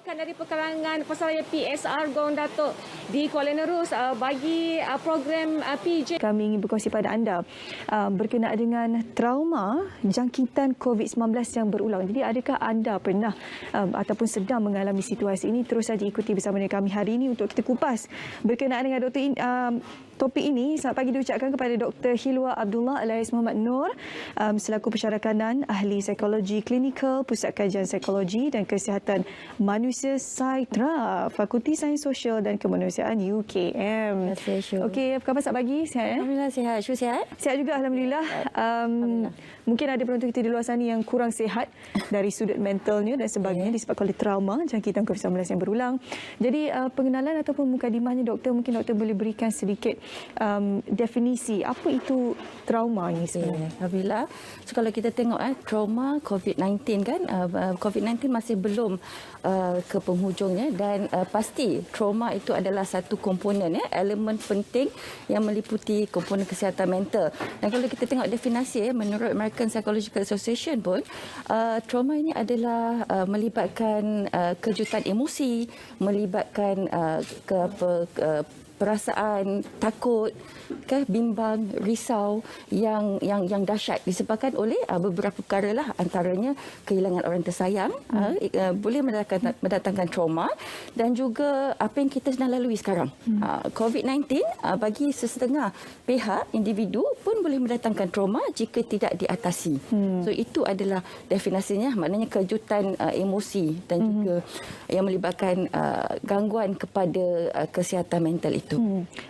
Rakan dari perkalangan pesaraya PSR Gong Datuk di Kuala Nerus bagi program PJ. Kami ingin berkongsi pada anda berkenaan dengan trauma jangkitan COVID-19 yang berulang. Jadi adakah anda pernah ataupun sedang mengalami situasi ini? Terus saja ikuti bersama dengan kami hari ini untuk kita kupas berkenaan dengan topik ini. Selamat pagi diucapkan kepada Dr. Hilwa Abdullah alias Muhammad Nur selaku pensyarakanan ahli psikologi klinikal Pusat Kajian Psikologi dan Kesihatan Manusia Saitra Fakulti Sains Sosial dan Kemanusiaan UKM. Okey, apa khabar selamat pagi? Sihat? Alhamdulillah sihat. Syu sihat? Sihat juga alhamdulillah. Mungkin ada penonton kita di luar sana yang kurang sihat dari sudut mentalnya dan sebagainya disebabkan oleh trauma jangkitan COVID-19 yang berulang. Jadi pengenalan ataupun mukadimahnya doktor, mungkin doktor boleh berikan sedikit definisi apa itu trauma ini sebenarnya. Alhamdulillah. So kalau kita tengok trauma COVID-19 kan, COVID-19 masih belum ke penghujungnya dan pasti trauma itu adalah satu komponen elemen penting yang meliputi komponen kesihatan mental. Dan kalau kita tengok definisi menurut American Psychological Association pun trauma ini adalah melibatkan kejutan emosi, melibatkan perasaan takut, bimbang, risau yang dahsyat disebabkan oleh beberapa perkara lah, antaranya kehilangan orang tersayang, boleh mendatangkan trauma dan juga apa yang kita sedang lalui sekarang. COVID-19 bagi sesetengah pihak individu pun boleh mendatangkan trauma jika tidak diatasi. So itu adalah definisinya, maknanya kejutan emosi dan juga yang melibatkan gangguan kepada kesihatan mental itu.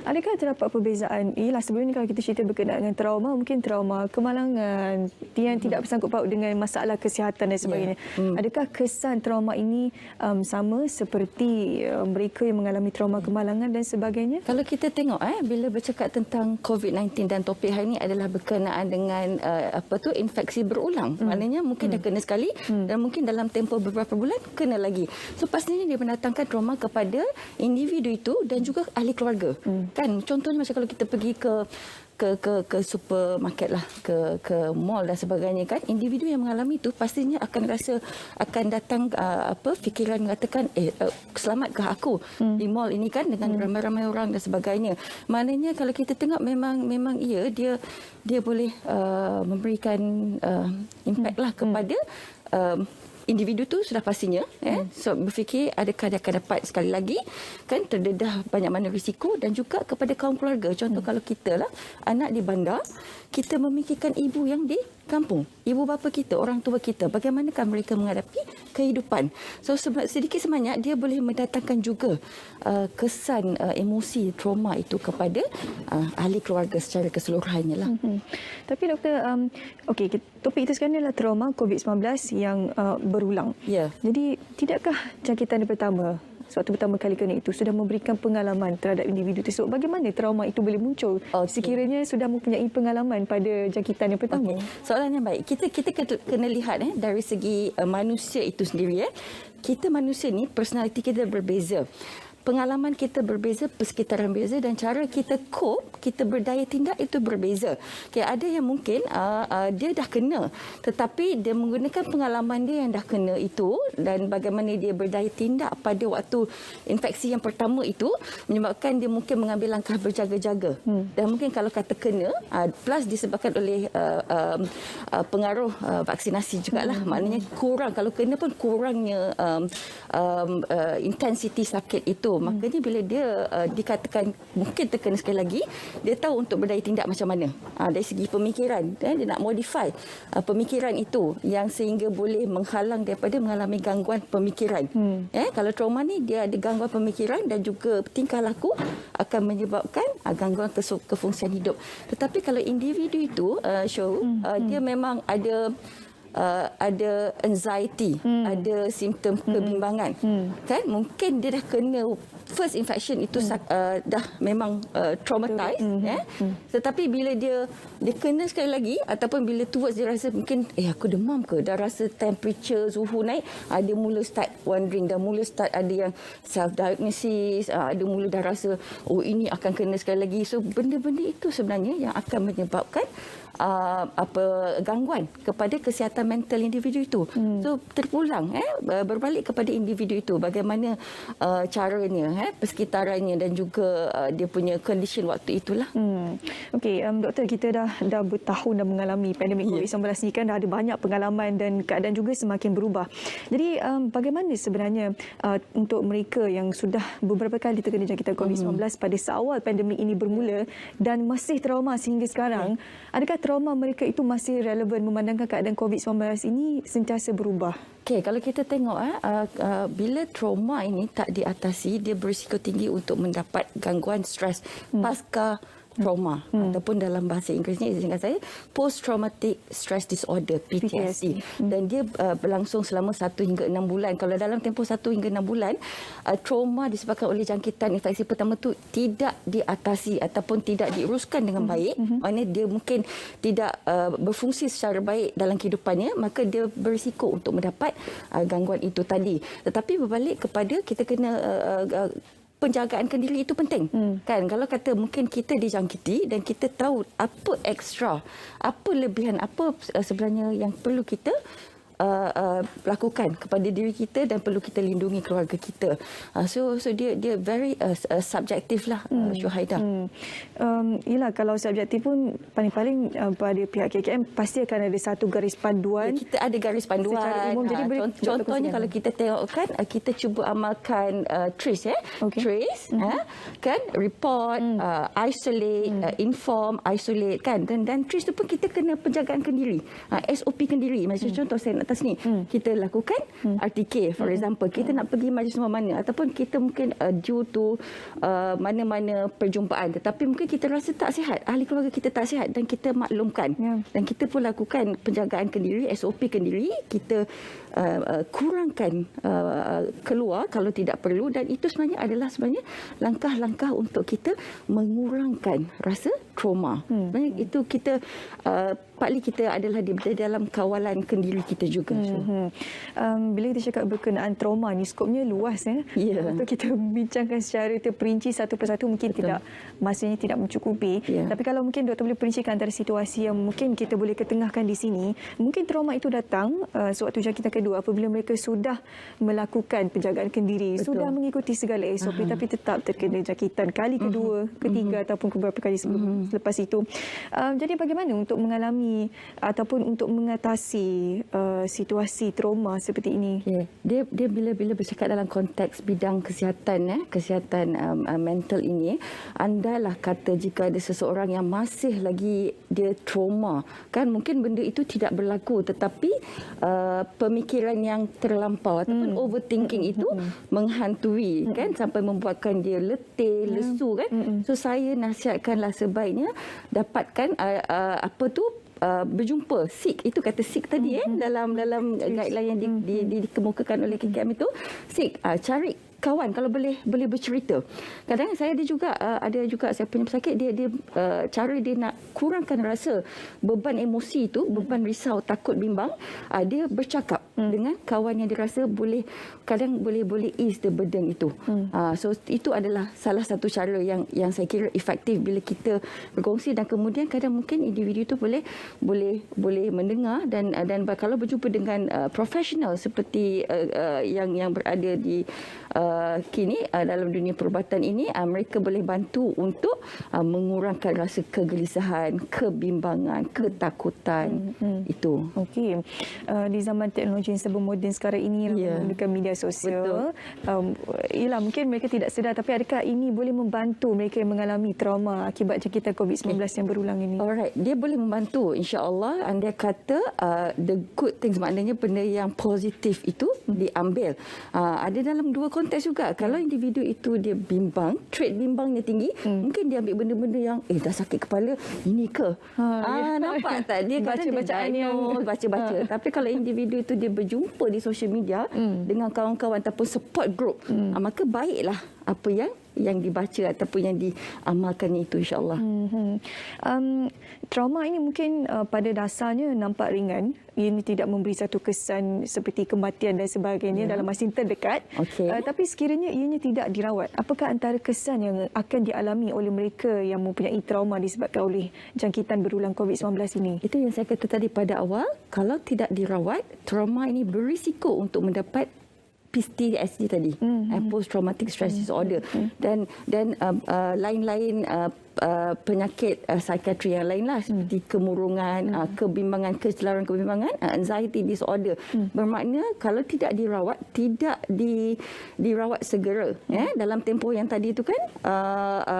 Adakah terdapat perbezaan? Ialah sebelum ni kalau kita cerita berkenaan dengan trauma, mungkin trauma kemalangan yang tidak bersangkut paut dengan masalah kesihatan dan sebagainya. Adakah kesan trauma ini sama seperti mereka yang mengalami trauma kemalangan dan sebagainya? Kalau kita tengok bila bercakap tentang COVID-19 dan topik hari ini adalah berkenaan dengan infeksi berulang. Maknanya mungkin dah kena sekali dan mungkin dalam tempoh beberapa bulan kena lagi. So pastinya dia mendatangkan trauma kepada individu itu dan juga ahli keluarga. Kan contohnya macam kalau kita pergi ke supermarket lah, ke mall dan sebagainya kan, individu yang mengalami itu pastinya akan datang fikiran mengatakan selamatkah aku di mall ini kan dengan ramai-ramai orang dan sebagainya. Maknanya kalau kita tengok memang dia boleh memberikan impact lah kepada individu tu sudah pastinya. So berfikir adakah dia akan dapat sekali lagi kan, terdedah banyak mana risiko, dan juga kepada kaum keluarga. Contoh kalau kita lah anak di bandar, kita memikirkan ibu yang di kampung, ibu bapa kita, orang tua kita, bagaimanakah mereka menghadapi kehidupan. So sedikit sebanyak dia boleh mendatangkan juga kesan emosi trauma itu kepada ahli keluarga secara keseluruhannya lah. Tapi doktor, okey, topik kita sekarang adalah trauma COVID-19 yang berulang. Jadi tidakkah jangkitan yang pertama, waktu pertama kali kena itu sudah memberikan pengalaman terhadap individu tersebut? Bagaimana trauma itu boleh muncul sekiranya sudah mempunyai pengalaman pada jangkitan yang pertama? Soalan yang baik. Kita kena lihat dari segi manusia itu sendiri. Kita manusia ni personaliti kita berbeza. Pengalaman kita berbeza, persekitaran berbeza, dan cara kita cope, kita berdaya tindak itu berbeza. Ada yang mungkin dia dah kena, tetapi dia menggunakan pengalaman dia yang dah kena itu dan bagaimana dia berdaya tindak pada waktu infeksi yang pertama itu menyebabkan dia mungkin mengambil langkah berjaga-jaga. Dan mungkin kalau kata kena, plus disebabkan oleh pengaruh vaksinasi jugalah. Maknanya kurang, kalau kena pun kurangnya intensiti sakit itu. Makanya bila dia dikatakan mungkin terkena sekali lagi, dia tahu untuk berdaya tindak macam mana. Dari segi pemikiran, dia nak modify pemikiran itu yang sehingga boleh menghalang daripada mengalami gangguan pemikiran. Kalau trauma ni dia ada gangguan pemikiran dan juga tingkah laku akan menyebabkan gangguan kefungsian hidup. Tetapi kalau individu itu dia memang ada anxiety, ada simptom kebimbangan. Kan mungkin dia dah kena first infection itu dah memang traumatized, tetapi bila dia kena sekali lagi ataupun bila towards dia rasa mungkin aku demam ke, dah rasa temperature suhu naik, dia mula start wondering, dah mula start ada yang self diagnosis, ada mula dah rasa ini akan kena sekali lagi. So benda-benda itu sebenarnya yang akan menyebabkan gangguan kepada kesihatan mental individu itu. So terpulang berbalik kepada individu itu, bagaimana caranya, persekitarannya dan juga dia punya condition waktu itulah. Okey, doktor, kita dah bertahun dah mengalami pandemik COVID-19 ni kan, dah ada banyak pengalaman dan keadaan juga semakin berubah. Jadi bagaimana sebenarnya untuk mereka yang sudah beberapa kali terkena jangkitan COVID-19 pada seawal pandemik ini bermula dan masih trauma sehingga sekarang, adakah trauma mereka itu masih relevan memandangkan keadaan COVID-19 ini sentiasa berubah? Okey, kalau kita tengok bila trauma ini tak diatasi, dia berisiko tinggi untuk mendapat gangguan stres pasca trauma ataupun dalam bahasa Inggerisnya, izinkan saya, post traumatic stress disorder, PTSD. Dan dia berlangsung selama 1 hingga 6 bulan. Kalau dalam tempoh 1 hingga 6 bulan, trauma disebabkan oleh jangkitan infeksi pertama tu tidak diatasi ataupun tidak diuruskan dengan baik, maknanya dia mungkin tidak berfungsi secara baik dalam kehidupannya, maka dia berisiko untuk mendapat gangguan itu tadi. Tetapi berbalik kepada kita kena penjagaan kendiri itu penting. Kan, kalau kata mungkin kita dijangkiti dan kita tahu apa ekstra, apa lebihan, apa sebenarnya yang perlu kita lakukan kepada diri kita dan perlu kita lindungi keluarga kita. So dia very subjektif lah, Syuhaidah. Yelah, kalau subjektif pun paling-paling pada pihak KKM pasti akan ada satu garis panduan. Kita ada garis panduan secara umum. Jadi contohnya kalau kita tengokkan, kita cuba amalkan TRICE, TRACE, kan, report, isolate, inform, isolate, kan, dan TRICE tu pun kita kena penjagaan kendiri, SOP kendiri. Macam contoh saya atas ni, kita lakukan RTK, for example, kita nak pergi majlis mana ataupun kita mungkin due to mana-mana perjumpaan, tetapi mungkin kita rasa tak sihat, ahli keluarga kita tak sihat dan kita maklumkan, dan kita pun lakukan penjagaan kendiri, SOP kendiri, kita kurangkan keluar kalau tidak perlu, dan itu sebenarnya adalah langkah-langkah untuk kita mengurangkan rasa trauma. Sebenarnya itu kita partly kita adalah di dalam kawalan kendiri kita juga. Bila kita cakap berkenaan trauma ni, skopnya luas untuk kita bincangkan secara terperinci satu persatu mungkin tidak, masanya tidak mencukupi. Tapi kalau mungkin doktor boleh perincikan antara situasi yang mungkin kita boleh ketengahkan di sini, mungkin trauma itu datang sewaktu jangkitan kedua apabila mereka sudah melakukan penjagaan kendiri, sudah mengikuti segala SOP tapi tetap terkena jangkitan kali kedua, ketiga ataupun beberapa kali selepas itu. Jadi bagaimana untuk mengalami ataupun untuk mengatasi situasi trauma seperti ini? Dia bila bercakap dalam konteks bidang kesihatan, kesihatan mental ini, andalah kata jika ada seseorang yang masih lagi dia trauma, kan, mungkin benda itu tidak berlaku tetapi pemikiran yang terlampau ataupun overthinking itu menghantui, kan, sampai membuatkan dia letih, lesu, kan. So saya nasihatkanlah sebaiknya dapatkan berjumpa seek, itu kata seek tadi dalam guideline yang dikemukakan oleh KKM itu, seek, cari kawan kalau boleh bercerita. Kadang saya ada juga saya punya pesakit, dia cara dia nak kurangkan rasa beban emosi itu, beban risau, takut, bimbang, dia bercakap dengan kawan yang dirasa boleh ease the burden itu. So itu adalah salah satu cara yang saya kira efektif bila kita berkongsi, dan kemudian kadang mungkin individu itu boleh mendengar dan kalau berjumpa dengan profesional seperti yang berada di kini dalam dunia perubatan ini, mereka boleh bantu untuk mengurangkan rasa kegelisahan, kebimbangan, ketakutan itu. Okey. Di zaman teknologi yang serba moden sekarang ini, menggunakan media sosial, ialah mungkin mereka tidak sedar, tapi adakah ini boleh membantu mereka yang mengalami trauma akibat jangkitan COVID-19 yang berulang ini? Alright, dia boleh membantu, insya-Allah. Anda kata the good things, maknanya benda yang positif itu diambil. Ada dalam dua konteks juga. Kalau individu itu dia bimbang, trait bimbangnya tinggi, mungkin dia ambil benda-benda yang dah sakit kepala, ini ke? Nampak tak? Dia baca-bacaan yang baca-baca. Tapi kalau individu itu dia berjumpa di social media dengan kawan-kawan ataupun support group, maka baiklah apa yang dibaca ataupun yang diamalkan itu, insya-Allah. Trauma ini mungkin pada dasarnya nampak ringan. Ini tidak memberi satu kesan seperti kematian dan sebagainya dalam masa yang terdekat. Okey. Tapi sekiranya ianya tidak dirawat, apakah antara kesan yang akan dialami oleh mereka yang mempunyai trauma disebabkan oleh jangkitan berulang COVID-19 ini? Itu yang saya kata tadi pada awal, kalau tidak dirawat, trauma ini berisiko untuk mendapat PTSD tadi, post traumatic stress disorder, dan lain-lain penyakit psikiatri yang lain lah, seperti kemurungan, kebimbangan, kecelaran kebimbangan, anxiety disorder. Bermakna kalau tidak dirawat, tidak dirawat segera dalam tempoh yang tadi itu kan,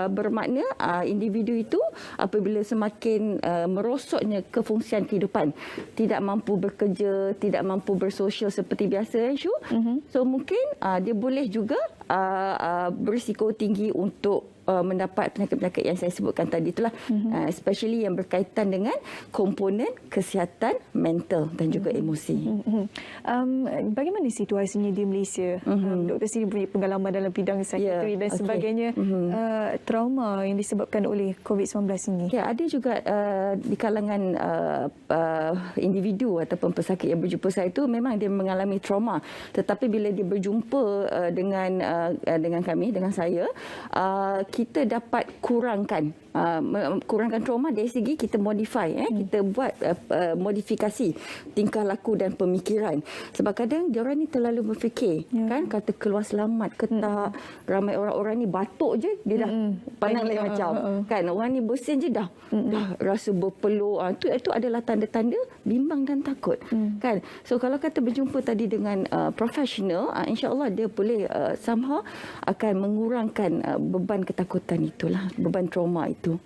bermakna individu itu apabila semakin merosotnya kefungsian kehidupan, tidak mampu bekerja, tidak mampu bersosial seperti biasa, Syu. So mungkin dia boleh juga berisiko tinggi untuk mendapat penyakit-penyakit yang saya sebutkan tadi itulah, especially yang berkaitan dengan komponen kesihatan mental dan juga emosi. Bagaimana situasinya di Malaysia? Doktor sendiri punya pengalaman dalam bidang psikiatri dan sebagainya. Trauma yang disebabkan oleh COVID-19 ini. Ya, ada juga di kalangan individu ataupun pesakit yang berjumpa saya itu memang dia mengalami trauma, tetapi bila dia berjumpa dengan kami, dengan saya, kita dapat kurangkan trauma dari segi kita modify, kita buat modifikasi tingkah laku dan pemikiran. Sebab kadang dia orang ni terlalu berfikir, kan, kata keluar selamat ke tak, ramai orang-orang ni batuk je dia dah pandang lain macam, kan, orang ni bersin je dah rasa berpeluh. Itu adalah tanda-tanda bimbang dan takut, kan. So kalau kata berjumpa tadi dengan profesional, insya-Allah dia boleh somehow akan mengurangkan beban ketakutan itulah, beban trauma itu.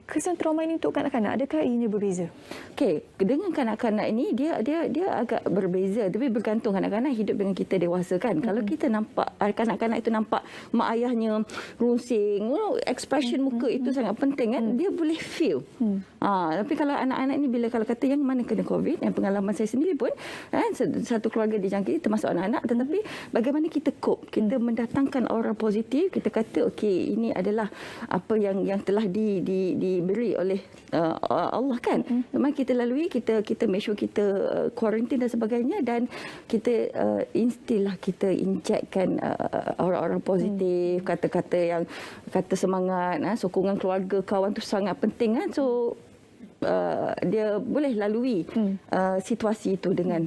Kesan trauma ini untuk kanak-kanak, adakah ianya berbeza? Okey, dengan kanak-kanak ini dia agak berbeza, tapi bergantung. Kanak-kanak hidup dengan kita dewasa, kan. Kalau kita nampak kanak-kanak itu nampak mak ayahnya runsing, expression muka itu sangat penting, kan. Dia boleh feel. Tapi kalau anak-anak ini bila kalau kata yang mana kena COVID, yang pengalaman saya sendiri pun, satu keluarga dijangkiti termasuk anak-anak, tetapi bagaimana kita cope, kita mendatangkan aura positif, kita kata okey, ini adalah apa yang telah diberi oleh Allah, kan. Memang kita lalui, kita make sure kita quarantine dan sebagainya, dan kita kita injekkan orang-orang positif, kata-kata yang kata semangat, sokongan keluarga, kawan tu sangat penting, kan. So dia boleh lalui situasi itu dengan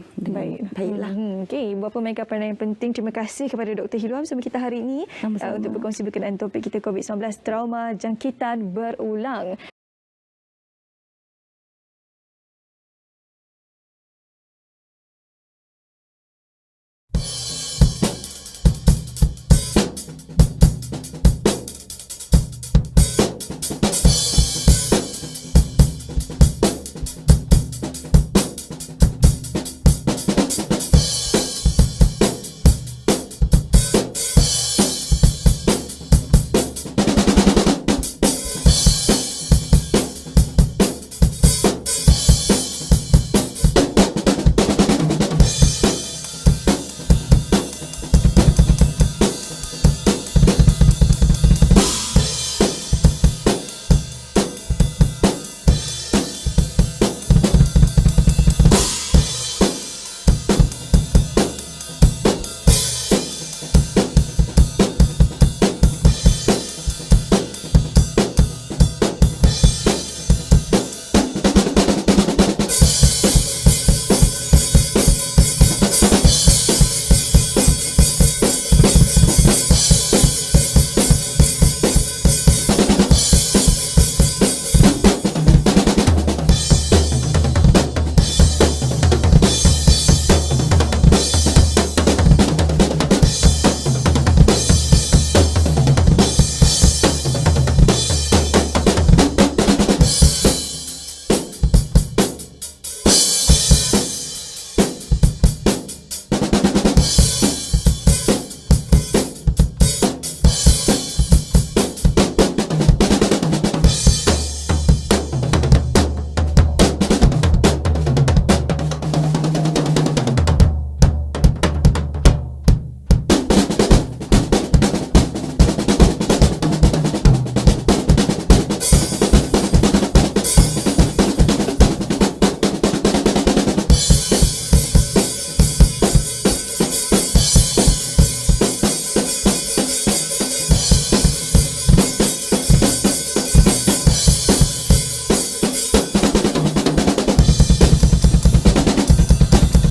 baiklah. Okey, beberapa perkara yang penting. Terima kasih kepada Dr. Hilwa bersama kita hari ini untuk berkongsi berkenaan topik kita COVID-19, trauma jangkitan berulang.